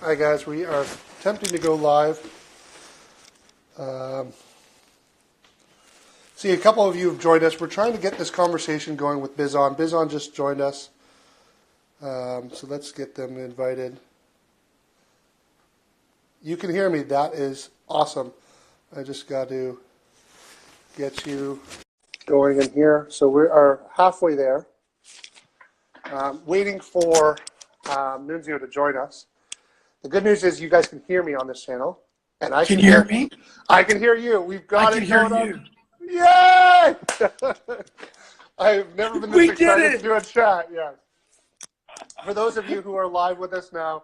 Hi guys, we are attempting to go live. See, a couple of you have joined us. We're trying to get this conversation going with Bizon. Bizon just joined us. So let's get them invited. You can hear me. That is awesome. I just got to get you going in here. So we are halfway there. Waiting for Nunzio to join us. The good news is you guys can hear me on this channel, and I can hear me. I can hear you. We've got it going on. Yay! I've never been this excited to do a chat. Yeah. For those of you who are live with us now,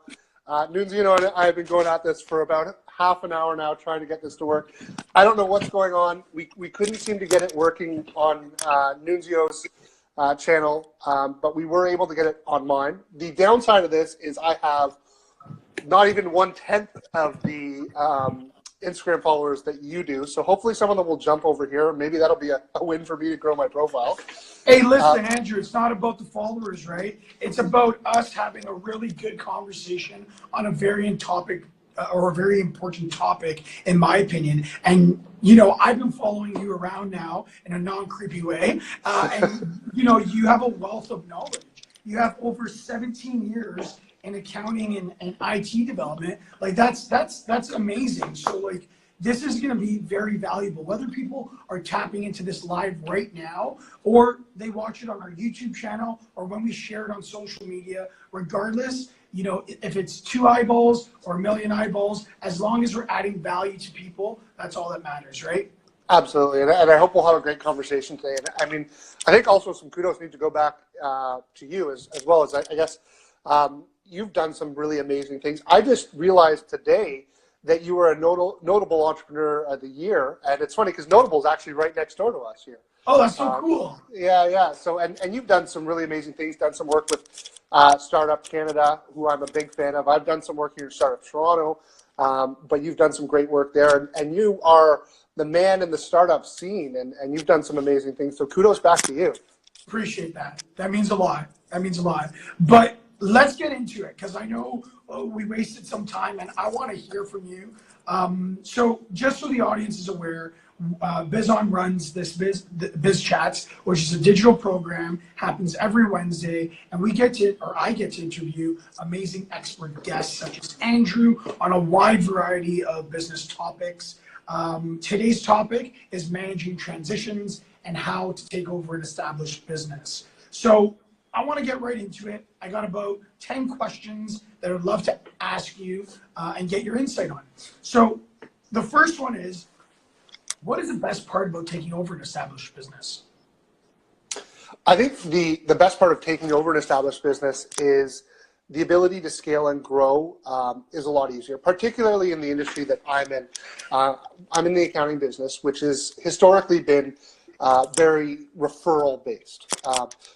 Nunzio and I have been going at this for about half an hour now, trying to get this to work. I don't know what's going on. We couldn't seem to get it working on Nunzio's channel, but we were able to get it on mine. The downside of this is I have not even 1/10 of the Instagram followers that you do. So hopefully some of them will jump over here. Maybe that'll be a win for me to grow my profile. Hey, listen, Andrew, it's not about the followers, right? It's about us having a really good conversation on a very important topic, in my opinion. And, you know, I've been following you around now in a non-creepy way. And, you know, you have a wealth of knowledge. You have over 17 years in accounting and IT development. Like that's amazing. So like this is going to be very valuable, whether people are tapping into this live right now or they watch it on our YouTube channel or when we share it on social media. Regardless, you know, if it's 2 eyeballs or 1 million eyeballs, as long as we're adding value to people, that's all that matters, right? Absolutely, and I hope we'll have a great conversation today. And I mean, I think also some kudos need to go back to you as well as I guess you've done some really amazing things. I just realized today that you were a notable entrepreneur of the year, and it's funny because Notable is actually right next door to us here. Oh, that's so cool. Yeah. So and you've done some really amazing things. Done some work with Startup Canada, who I'm a big fan of. I've done some work here in Startup Toronto, but you've done some great work there, and you are the man in the startup scene, and you've done some amazing things. So kudos back to you. Appreciate that. That means a lot. But let's get into it because I know we wasted some time and I want to hear from you. So just so the audience is aware, Bizon runs this Biz Chats, which is a digital program, happens every Wednesday, and I get to interview amazing expert guests such as Andrew on a wide variety of business topics. Today's topic is managing transitions and how to take over an established business. So I want to get right into it. I got about 10 questions that I'd love to ask you and get your insight on. So the first one is, what is the best part about taking over an established business? I think the best part of taking over an established business is the ability to scale and grow is a lot easier, particularly in the industry that I'm in. I'm in the accounting business, which has historically been very referral based.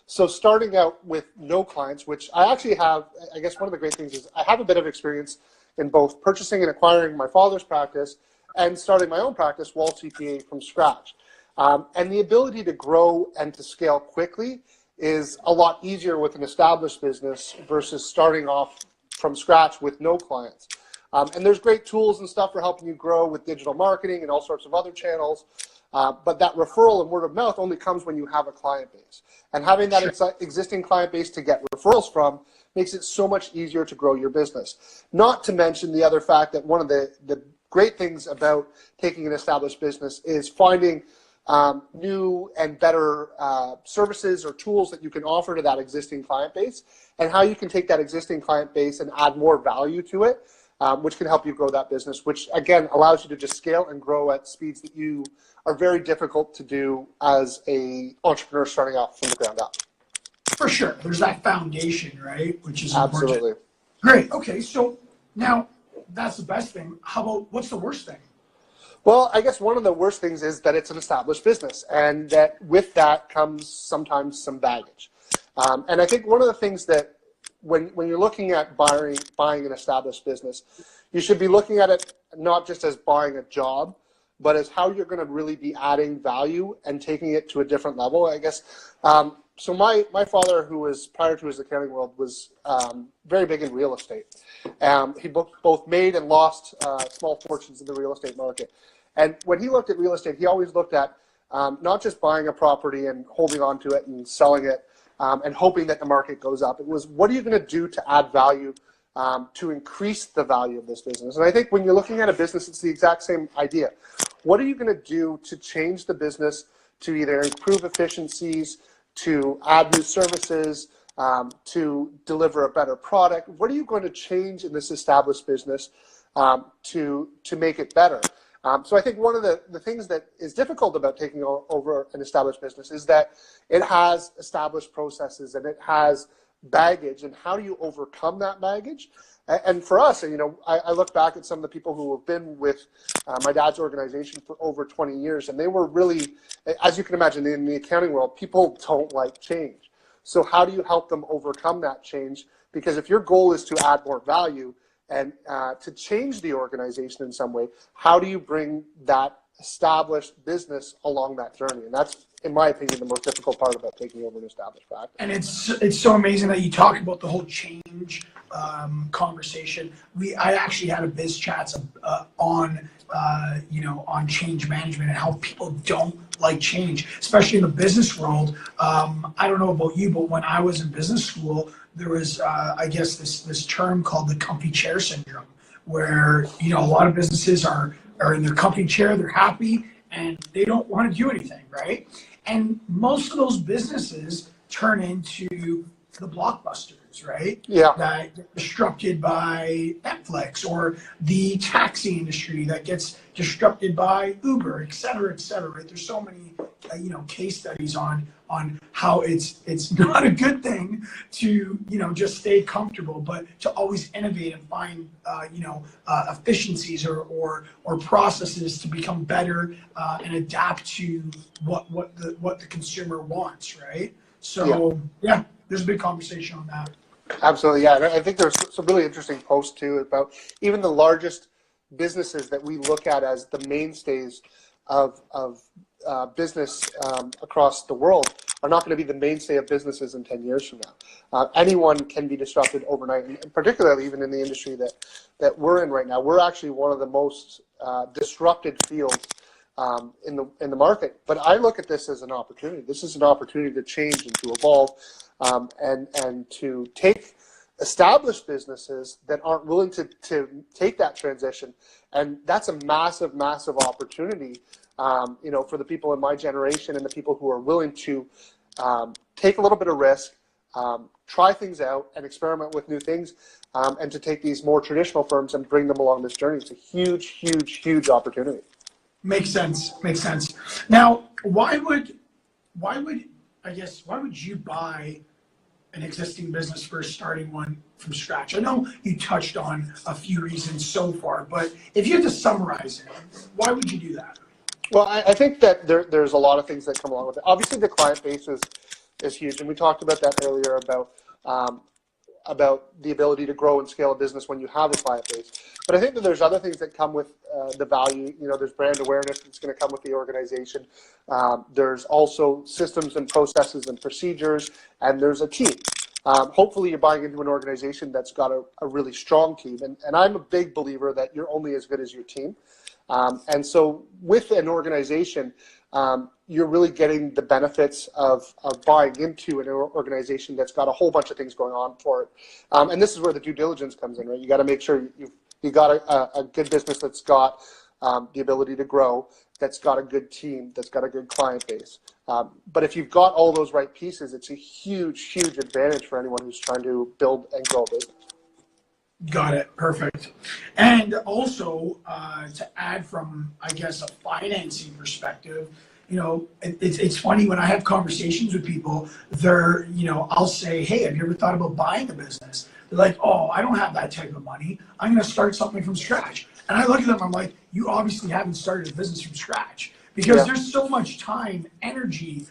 So starting out with no clients, which I actually have, I guess one of the great things is I have a bit of experience in both purchasing and acquiring my father's practice and starting my own practice, Wall CPA, from scratch. And the ability to grow and to scale quickly is a lot easier with an established business versus starting off from scratch with no clients. And there's great tools and stuff for helping you grow with digital marketing and all sorts of other channels. But that referral and word of mouth only comes when you have a client base. And having that existing client base to get referrals from makes it so much easier to grow your business. Not to mention the other fact that one of the great things about taking an established business is finding new and better services or tools that you can offer to that existing client base, and how you can take that existing client base and add more value to it, which can help you grow that business, which again allows you to just scale and grow at speeds that you are very difficult to do as an entrepreneur starting out from the ground up. For sure. There's that foundation, right? Which is important. Absolutely. Great. Okay. So now that's the best thing. How about what's the worst thing? Well, I guess one of the worst things is that it's an established business, and that with that comes sometimes some baggage. And I think one of the things that when you're looking at buying an established business, you should be looking at it not just as buying a job, but as how you're going to really be adding value and taking it to a different level. I guess So my father, who was prior to his accounting world, was very big in real estate. He both made and lost small fortunes in the real estate market. And when he looked at real estate, he always looked at not just buying a property and holding on to it and selling it and hoping that the market goes up. It was, what are you going to do to add value to increase the value of this business? And I think when you're looking at a business, it's the exact same idea. What are you going to do to change the business, to either improve efficiencies, to add new services, to deliver a better product? What are you going to change in this established business to make it better? So I think one of the things that is difficult about taking over an established business is that it has established processes and it has baggage, and how do you overcome that baggage? And for us, you know, I look back at some of the people who have been with my dad's organization for over 20 years, and they were really, as you can imagine, in the accounting world, people don't like change. So how do you help them overcome that change? Because if your goal is to add more value and to change the organization in some way, how do you bring that established business along that journey? And that's, in my opinion, the most difficult part about taking over an established practice. And it's so amazing that you talk about the whole change conversation. I actually had a biz chats on on change management and how people don't like change, especially in the business world. I don't know about you, but when I was in business school, there was I guess this term called the comfy chair syndrome, where a lot of businesses are in their comfy chair, they're happy, and they don't want to do anything, right? And most of those businesses turn into the blockbusters, right? Yeah. That get disrupted by Netflix, or the taxi industry that gets disrupted by Uber, et cetera, right? There's so many, case studies on how it's not a good thing to, just stay comfortable, but to always innovate and find, efficiencies or processes to become better and adapt to what the consumer wants, right? So yeah, there's a big conversation on that. Absolutely, yeah. And I think there's some really interesting posts too about even the largest businesses that we look at as the mainstays of business across the world are not going to be the mainstay of businesses in 10 years from now. Anyone can be disrupted overnight, and particularly even in the industry that we're in right now. We're actually one of the most disrupted fields in the market. But I look at this as an opportunity. This is an opportunity to change and to evolve and to take established businesses that aren't willing to take that transition. And that's a massive, massive opportunity, for the people in my generation and the people who are willing to take a little bit of risk, try things out and experiment with new things, and to take these more traditional firms and bring them along this journey. It's a huge, huge, huge opportunity. Makes sense. Now, why would you buy an existing business versus starting one from scratch? I know you touched on a few reasons so far, but if you had to summarize it, why would you do that? Well, I think that there's a lot of things that come along with it. Obviously, the client base is huge, and we talked about that earlier about the ability to grow and scale a business when you have a client base. But I think that there's other things that come with the value. There's brand awareness that's going to come with the organization. There's also systems and processes and procedures, and there's a team. Hopefully, you're buying into an organization that's got a really strong team. And I'm a big believer that you're only as good as your team. And so with an organization, you're really getting the benefits of buying into an organization that's got a whole bunch of things going on for it. And this is where the due diligence comes in, right? You got to make sure you got a good business that's got the ability to grow, that's got a good team, that's got a good client base. But if you've got all those right pieces, it's a huge, huge advantage for anyone who's trying to build and grow a business. Got it. Perfect. And also to add from, I guess, a financing perspective, it's funny when I have conversations with people, I'll say, hey, have you ever thought about buying a business? They're like, oh, I don't have that type of money. I'm going to start something from scratch. And I look at them, I'm like, you obviously haven't started a business from scratch, because there's so much time, energy,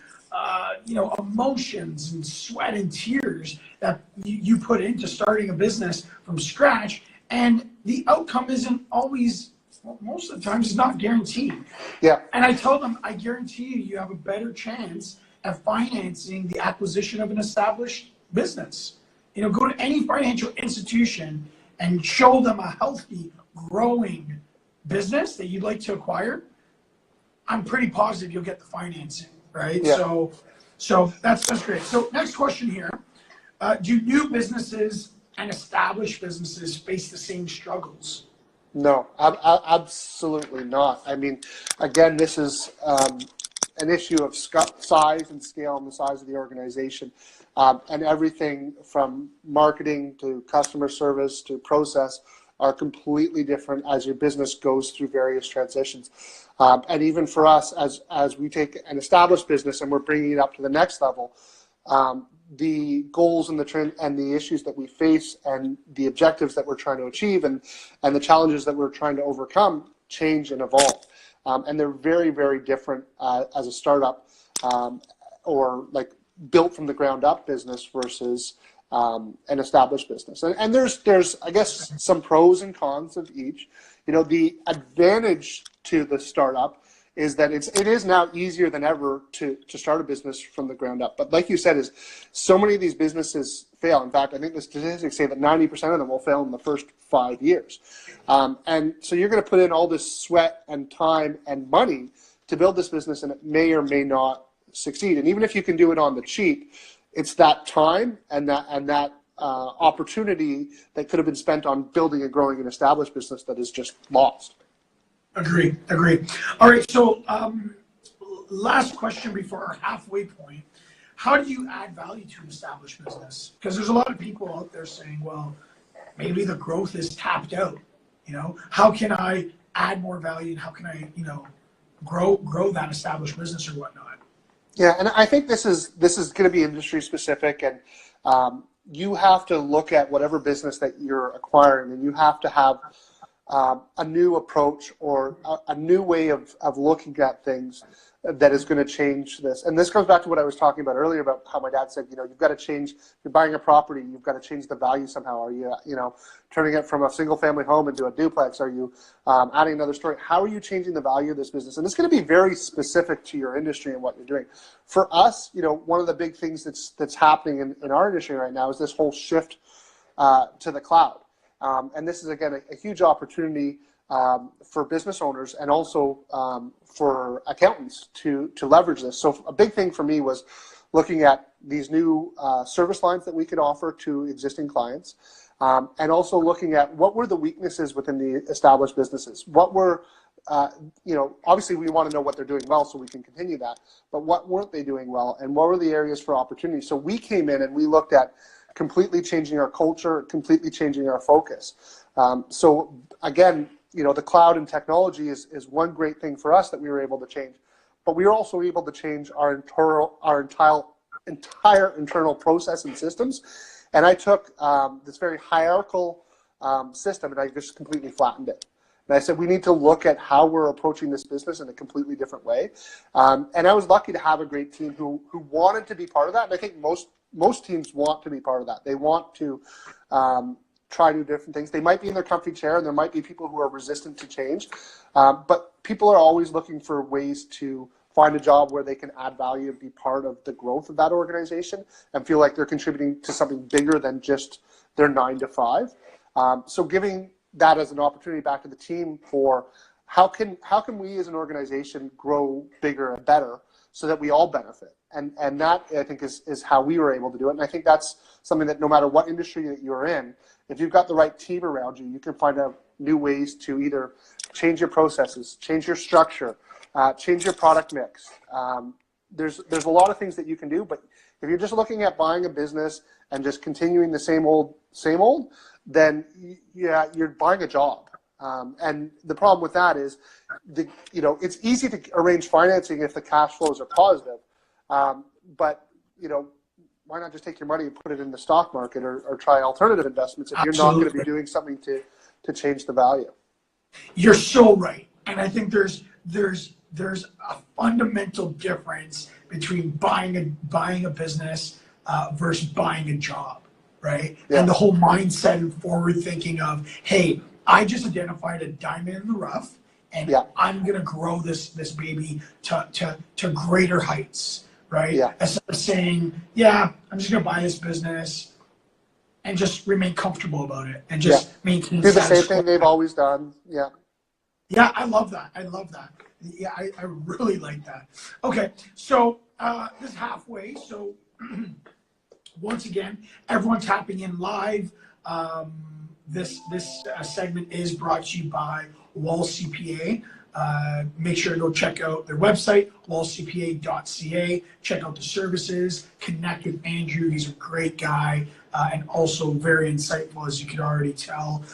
emotions and sweat and tears that you put into starting a business from scratch, and the outcome isn't always, most of the times, it's not guaranteed. Yeah. And I tell them, I guarantee you have a better chance at financing the acquisition of an established business. You know, go to any financial institution and show them a healthy, growing business that you'd like to acquire. I'm pretty positive you'll get the financing, right? Yeah. So that's great. So next question here. Do new businesses and established businesses face the same struggles? No, absolutely not. I mean, again, this is an issue of size and scale and the size of the organization, and everything from marketing to customer service to process are completely different as your business goes through various transitions. And even for us, as we take an established business and we're bringing it up to the next level, the goals and the trend and the issues that we face and the objectives that we're trying to achieve and the challenges that we're trying to overcome change and evolve. And they're very, very different as a startup or like built from the ground up business versus an established business. And there's I guess some pros and cons of each. You know, the advantage to the startup is that it is now easier than ever to start a business from the ground up. But like you said, is so many of these businesses fail. In fact, I think the statistics say that 90% of them will fail in the first 5 years. And so you're going to put in all this sweat and time and money to build this business, and it may or may not succeed. And even if you can do it on the cheap, it's that time and that opportunity that could have been spent on building and growing an established business that is just lost. Agree. All right, so last question before our halfway point. How do you add value to an established business? Because there's a lot of people out there saying, well, maybe the growth is tapped out. You know, how can I add more value and how can I, you know, grow that established business or whatnot? Yeah, and I think this is going to be industry specific, and you have to look at whatever business that you're acquiring, and you have to have a new approach or a new way of looking at things that is going to change this. And this comes back to what I was talking about earlier about how my dad said, you know, you've got to change, if you're buying a property, you've got to change the value somehow. Are you, you know, turning it from a single family home into a duplex? Are you adding another story? How are you changing the value of this business? And it's going to be very specific to your industry and what you're doing. For us, you know, one of the big things that's happening in our industry right now is this whole shift to the cloud. And this is, again, a huge opportunity for business owners and also for accountants to leverage this. So a big thing for me was looking at these new service lines that we could offer to existing clients, and also looking at what were the weaknesses within the established businesses. What were, you know, obviously we want to know what they're doing well so we can continue that, but what weren't they doing well and what were the areas for opportunity? So we came in and we looked at completely changing our culture, completely changing our focus. So again, you know, the cloud and technology is one great thing for us that we were able to change, but we were also able to change our entire internal process and systems. And I took this very hierarchical system and I just completely flattened it. And I said, we need to look at how we're approaching this business in a completely different way. And I was lucky to have a great team who wanted to be part of that. And I think most teams want to be part of that. They want to try new different things. They might be in their comfy chair and there might be people who are resistant to change. But people are always looking for ways to find a job where they can add value and be part of the growth of that organization and feel like they're contributing to something bigger than just their 9 to 5. So giving that as an opportunity back to the team for how can we as an organization grow bigger and better so that we all benefit. And that, I think, is how we were able to do it. And I think that's something that no matter what industry that you're in, if you've got the right team around you, you can find out new ways to either change your processes, change your structure, change your product mix. There's a lot of things that you can do, but if you're just looking at buying a business and just continuing the same old, then yeah, you're buying a job. And the problem with that is, it's easy to arrange financing if the cash flows are positive. But, why not just take your money and put it in the stock market or try alternative investments if you're not going to be doing something to change the value? You're so right. And I think there's a fundamental difference between buying a business versus buying a job, right? Yeah. And the whole mindset and forward thinking of, hey, I just identified a diamond in the rough, and yeah, I'm gonna grow this baby to greater heights, right? Yeah. Instead of saying, yeah, I'm just going to buy this business and just remain comfortable about it and Yeah. just maintain Do the same status thing quo. they've always done. Yeah. Yeah, I love that. I love that. Yeah, I really like that. Okay, so this is halfway. So once again, everyone tapping in live. This segment is brought to you by Wall CPA. Make sure to go check out their website, wallcpa.ca. Check out the services. Connect with Andrew. He's a great guy and also very insightful, as you can already tell.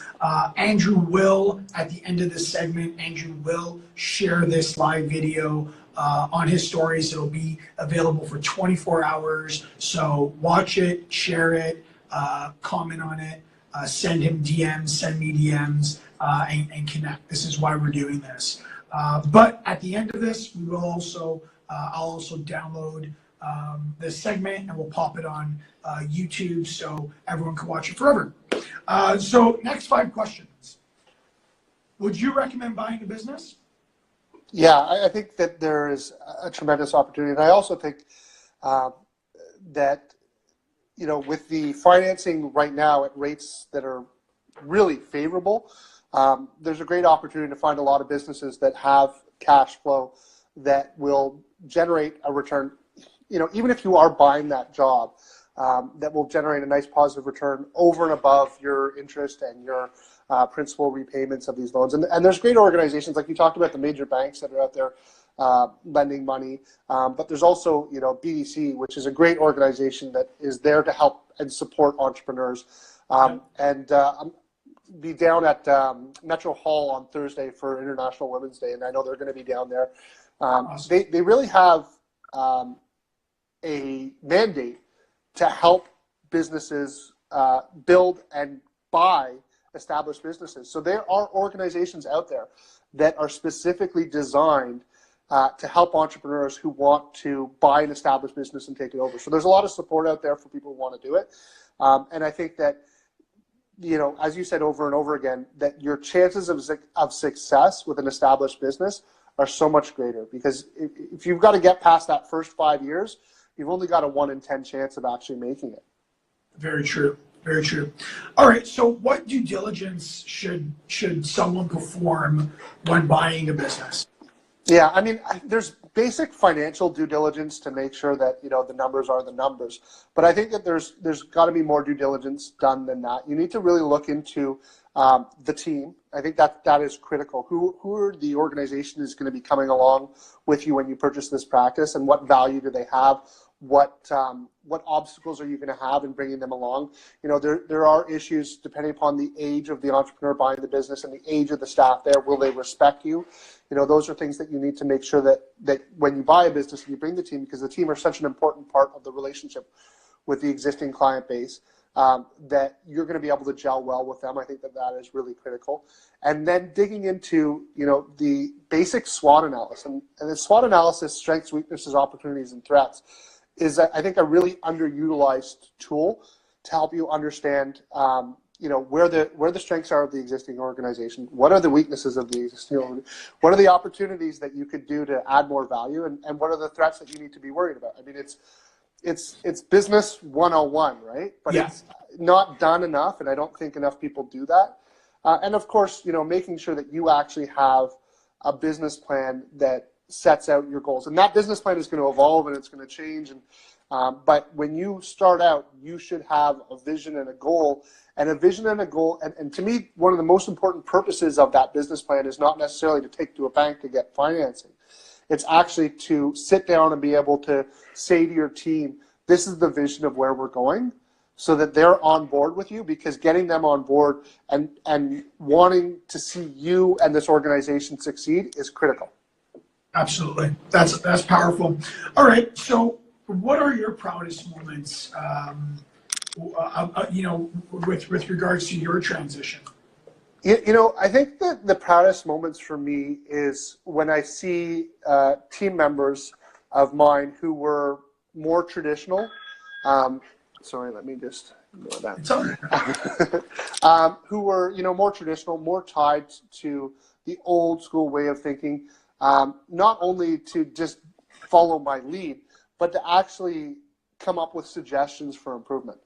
Andrew will, at the end of this segment, Andrew will share this live video on his stories. It'll be available for 24 hours. So watch it, share it, comment on it, send him DMs, send me DMs, and connect. This is why we're doing this. But at the end of this, we will also, I'll also download this segment and we'll pop it on YouTube so everyone can watch it forever. So next 5 questions. Would you recommend buying a business? Yeah, I think that there is a tremendous opportunity. And I also think that, you know, with the financing right now at rates that are really favorable, there's a great opportunity to find a lot of businesses that have cash flow that will generate a return. You know, even if you are buying that job, that will generate a nice positive return over and above your interest and your principal repayments of these loans. And there's great organizations, like you talked about the major banks that are out there lending money, but there's also, you know, BDC, which is a great organization that is there to help and support entrepreneurs. And be down at Metro Hall on Thursday for International Women's Day, and I know they're going to be down there. Awesome. They really have a mandate to help businesses build and buy established businesses. So there are organizations out there that are specifically designed to help entrepreneurs who want to buy an established business and take it over. So there's a lot of support out there for people who want to do it. And I think that, you know, as you said over and over again, that your chances of success with an established business are so much greater, because if you've got to get past that first 5 years, you've only got a 1 in 10 chance of actually making it. Very true. Very true. All right. So, what due diligence should someone perform when buying a business? Yeah, I mean, there's basic financial due diligence to make sure that, you know, the numbers are the numbers. But I think that there's got to be more due diligence done than that. You need to really look into the team. I think that is critical. Who are the organization is going to be coming along with you when you purchase this practice, and what value do they have? What obstacles are you going to have in bringing them along? You know, there are issues depending upon the age of the entrepreneur buying the business and the age of the staff there. Will they respect you? You know, those are things that you need to make sure that when you buy a business and you bring the team, because the team are such an important part of the relationship with the existing client base, that you're going to be able to gel well with them. I think that is really critical. And then digging into, you know, the basic SWOT analysis. And the SWOT analysis, strengths, weaknesses, opportunities, and threats, is, I think, a really underutilized tool to help you understand, you know, where the strengths are of the existing organization, what are the weaknesses of the existing organization, what are the opportunities that you could do to add more value, and what are the threats that you need to be worried about. I mean, it's business 101, right? But Yeah. It's not done enough, and I don't think enough people do that. And of course, you know, making sure that you actually have a business plan that sets out your goals, and that business plan is going to evolve and it's going to change. And but when you start out, you should have a vision and a goal. And a vision and a goal, and to me, one of the most important purposes of that business plan is not necessarily to take to a bank to get financing. It's actually to sit down and be able to say to your team, this is the vision of where we're going, so that they're on board with you, because getting them on board and wanting to see you and this organization succeed is critical. Absolutely. That's powerful. All right. So, what are your proudest moments, you know, with regards to your transition? You know, I think that the proudest moments for me is when I see team members of mine who were more traditional. Sorry, let me just ignore that. It's all right. Who were, you know, more traditional, more tied to the old school way of thinking, not only to just follow my lead, but to actually come up with suggestions for improvement.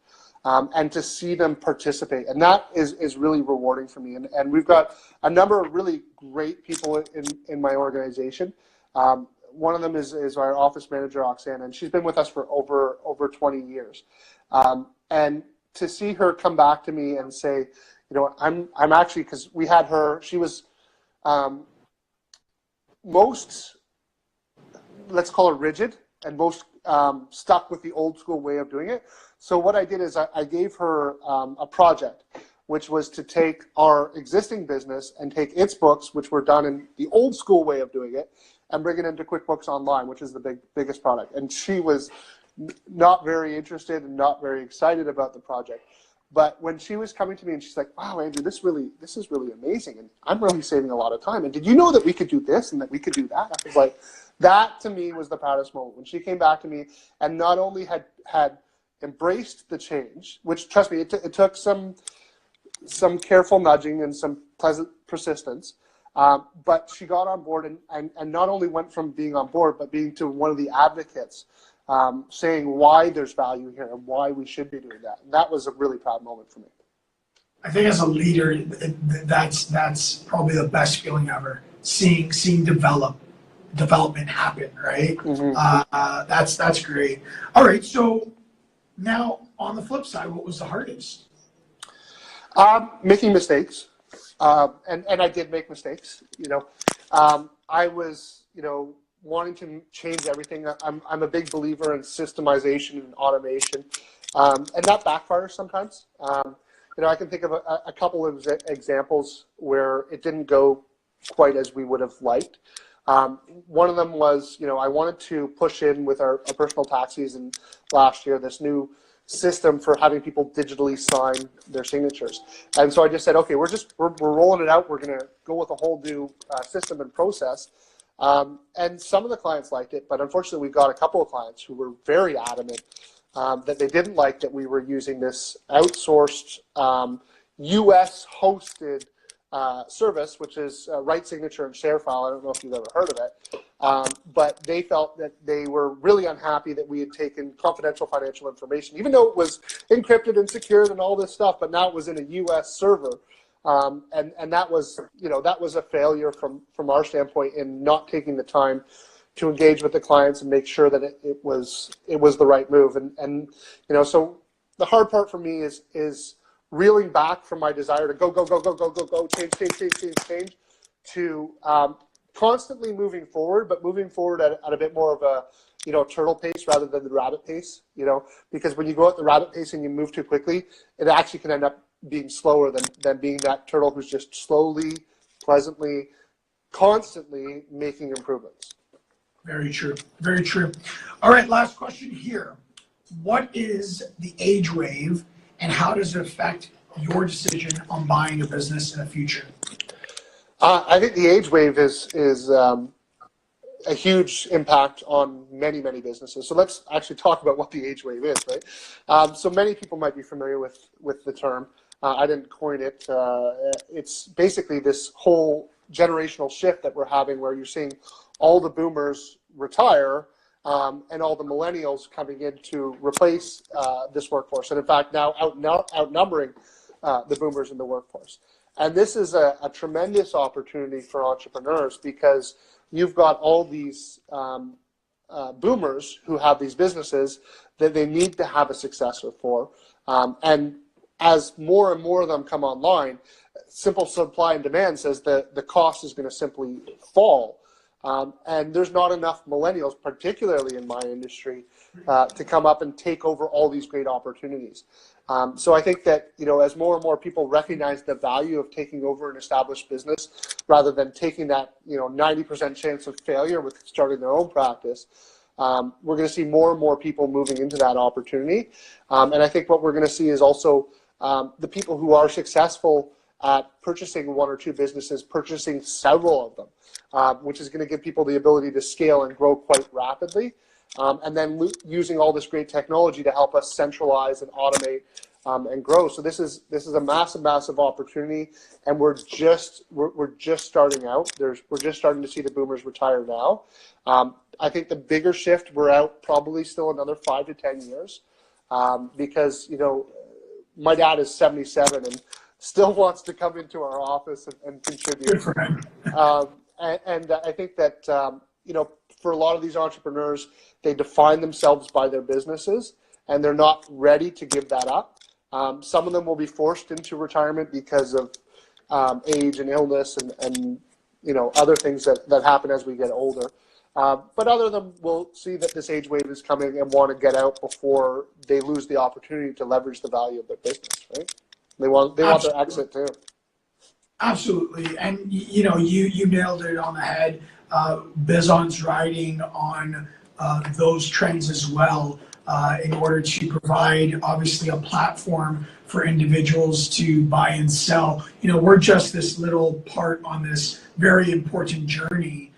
And to see them participate. And that is really rewarding for me. And we've got a number of really great people in my organization. One of them is our office manager, Oksana, and she's been with us for over 20 years. And to see her come back to me and say, you know, I'm actually, because we had her, she was most, let's call her rigid, and most stuck with the old school way of doing it. So what I did is I gave her a project, which was to take our existing business and take its books, which were done in the old school way of doing it, and bring it into QuickBooks Online, which is the biggest product. And she was not very interested and not very excited about the project. But when she was coming to me and she's like, wow, Andrew, this is really amazing. And I'm really saving a lot of time. And did you know that we could do this and that we could do that? I was like, that to me was the proudest moment. When she came back to me and not only had embraced the change, which, trust me, it took some careful nudging and some pleasant persistence, but she got on board and not only went from being on board, but being to one of the advocates, saying why there's value here and why we should be doing that. And that was a really proud moment for me. I think as a leader, that's probably the best feeling ever. Seeing development happen, right? Mm-hmm. That's great. All right, so now on the flip side, what was the hardest? Making mistakes, and I did make mistakes. You know, I was, you know, wanting to change everything. I'm a big believer in systemization and automation, and that backfires sometimes. You know, I can think of a couple of examples where it didn't go quite as we would have liked. One of them was, you know, I wanted to push in with our personal tax season last year, this new system for having people digitally sign their signatures. And so I just said, okay, we're rolling it out. We're going to go with a whole new system and process. And some of the clients liked it, but unfortunately we got a couple of clients who were very adamant that they didn't like that we were using this outsourced US hosted service, which is Right Signature and ShareFile. I don't know if you've ever heard of it, but they felt that they were really unhappy that we had taken confidential financial information, even though it was encrypted and secured and all this stuff, but now it was in a US server. And that was, you know, that was a failure from our standpoint in not taking the time to engage with the clients and make sure that it was the right move. And you know, so the hard part for me is reeling back from my desire to go, change, to constantly moving forward, but moving forward at a bit more of a, you know, turtle pace rather than the rabbit pace, you know, because when you go at the rabbit pace and you move too quickly, it actually can end up being slower than being that turtle who's just slowly, pleasantly, constantly making improvements. Very true. Very true. All right, last question here. What is the age wave and how does it affect your decision on buying a business in the future? I think the age wave is a huge impact on many businesses. So let's actually talk about what the age wave is, right? So many people might be familiar with the term. I didn't coin it. It's basically this whole generational shift that we're having where you're seeing all the boomers retire and all the millennials coming in to replace this workforce. And in fact, now outnumbering the boomers in the workforce. And this is a tremendous opportunity for entrepreneurs because you've got all these boomers who have these businesses that they need to have a successor for. And as more and more of them come online, simple supply and demand says that the cost is going to simply fall. And there's not enough millennials, particularly in my industry, to come up and take over all these great opportunities. So I think that, you know, as more and more people recognize the value of taking over an established business rather than taking that, you know, 90% chance of failure with starting their own practice, we're going to see more and more people moving into that opportunity. And I think what we're going to see is also the people who are successful at purchasing one or two businesses, purchasing several of them, which is going to give people the ability to scale and grow quite rapidly. And then using all this great technology to help us centralize and automate and grow. So this is a massive opportunity, and we're just starting out. We're just starting to see the boomers retire now. I think the bigger shift, we're out probably still another 5 to 10 years, because my dad is 77 and still wants to come into our office and contribute. Good for him. And I think that for a lot of these entrepreneurs, they define themselves by their businesses, and they're not ready to give that up. Some of them will be forced into retirement because of age and illness and other things that happen as we get older. But other of them will see that this age wave is coming and want to get out before they lose the opportunity to leverage the value of their business, right? They want their exit too. Absolutely, and you nailed it on the head. Bizon's riding on those trends as well, in order to provide obviously a platform for individuals to buy and sell. We're just this little part on this very important journey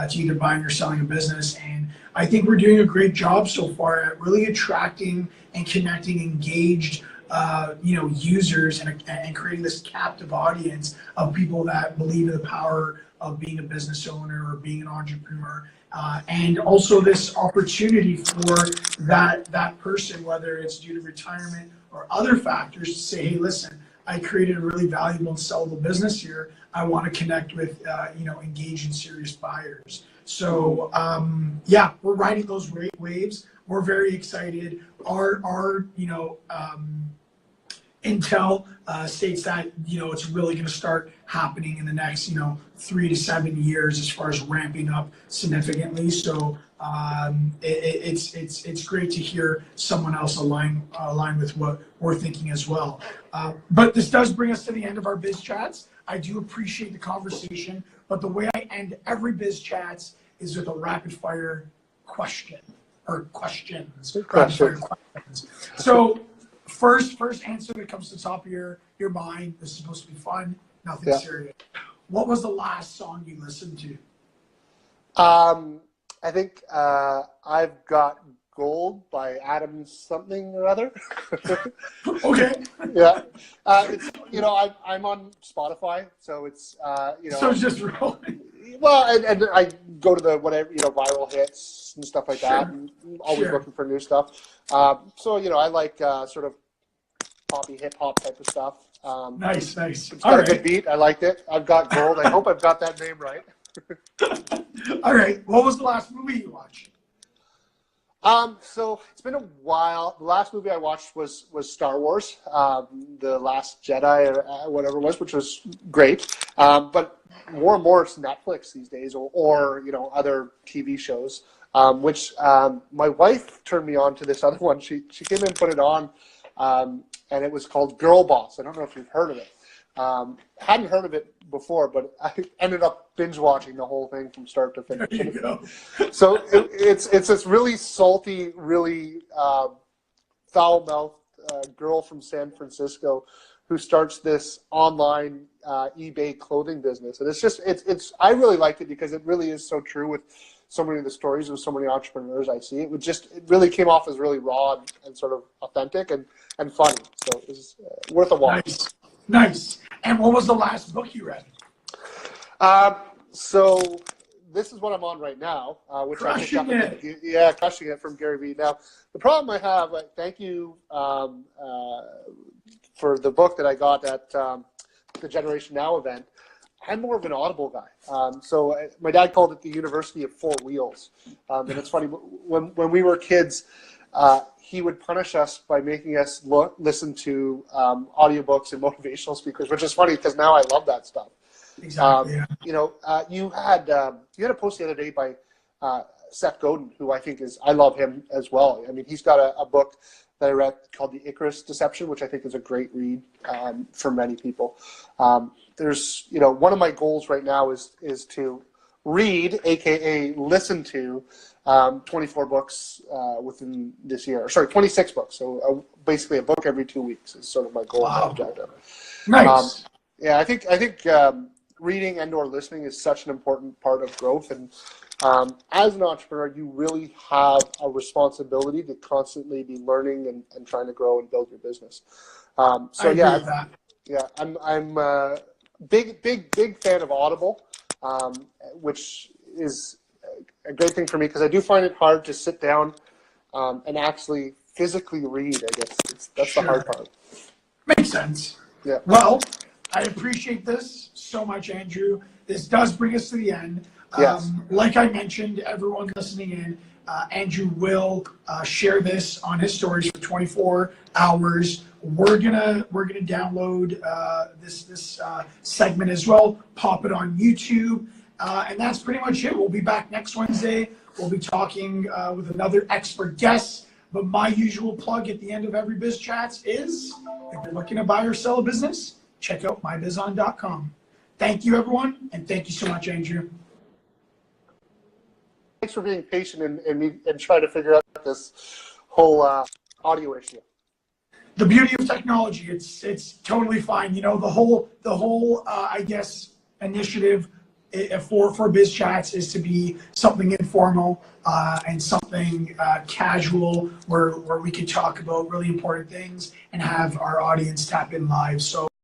to either buying or selling a business, and I think we're doing a great job so far at really attracting and connecting engaged users and creating this captive audience of people that believe in the power of being a business owner or being an entrepreneur, and also this opportunity for that person, whether it's due to retirement or other factors, to say, hey, listen, I created a really valuable and sellable business here. I want to connect with engaged and serious buyers. So we're riding those great waves. We're very excited. Our Intel states that it's really going to start happening in the next 3 to 7 years as far as ramping up significantly. So it's great to hear someone else align with what we're thinking as well. But this does bring us to the end of our Biz Chats. I do appreciate the conversation, but the way I end every Biz Chats is with a rapid fire question or questions. Rapid fire questions. So. First answer that comes to the top of your mind. This is supposed to be fun, nothing serious. What was the last song you listened to? I think I've Got Gold by Adam something or other. Okay. Yeah. It's I'm on Spotify, so it's So it's just rolling. Well, and I go to the whatever viral hits and stuff like that, and always looking for new stuff. So I like sort of poppy hip hop type of stuff. Nice. It's got a good beat. I liked it. I've Got Gold. I hope I've got that name right. All right. What was the last movie you watched? So it's been a while. The last movie I watched was Star Wars, The Last Jedi, or whatever it was, which was great. But more and more it's Netflix these days, or other TV shows. Which my wife turned me on to this other one. She came in and put it on, and it was called Girl Boss. I don't know if you've heard of it. Hadn't heard of it before, but I ended up binge watching the whole thing from start to finish. There you go. So it's this really salty, really foul-mouthed girl from San Francisco who starts this online eBay clothing business, and it's I really liked it because it really is so true with so many of the stories of so many entrepreneurs I see. It really came off as really raw and sort of authentic and funny. So it was worth a watch. Nice. And what was the last book you read? So this is what I'm on right now, which Crushing I picked up. Crushing It from Gary Vee. Now, the problem I have, thank you for the book that I got at the Generation Now event. I'm more of an Audible guy. So my dad called it the University of Four Wheels. And it's funny, when we were kids, he would punish us by making us listen to audiobooks and motivational speakers, which is funny because now I love that stuff. Exactly. You had a post the other day by Seth Godin, who I love him as well. I mean, he's got a book that I read called The Icarus Deception, which I think is a great read for many people. There's, one of my goals right now is to read, aka listen to, 24 books within this year. Sorry, 26 books. So basically a book every 2 weeks is sort of my goal. Wow. Objective. Nice. I think reading and/or listening is such an important part of growth, and as an entrepreneur, you really have a responsibility to constantly be learning and trying to grow and build your business. I agree with that. Yeah, I'm a big fan of Audible, which is a great thing for me because I do find it hard to sit down and actually physically read. I guess that's the hard part. Makes sense. Yeah. Well, I appreciate this so much, Andrew. This does bring us to the end. Yes. Like I mentioned, everyone listening in, Andrew will share this on his stories for 24 hours. We're gonna download this segment as well, pop it on YouTube, and that's pretty much it. We'll be back next Wednesday. We'll be talking with another expert guest. But my usual plug at the end of every Biz Chats is, if you're looking to buy or sell a business, check out mybizon.com. Thank you, everyone, and thank you so much, Andrew. Thanks for being patient and trying to figure out this whole audio issue. The beauty of technology, it's totally fine. You know, the whole I guess initiative for Biz Chats is to be something informal and something casual where we can talk about really important things and have our audience tap in live. So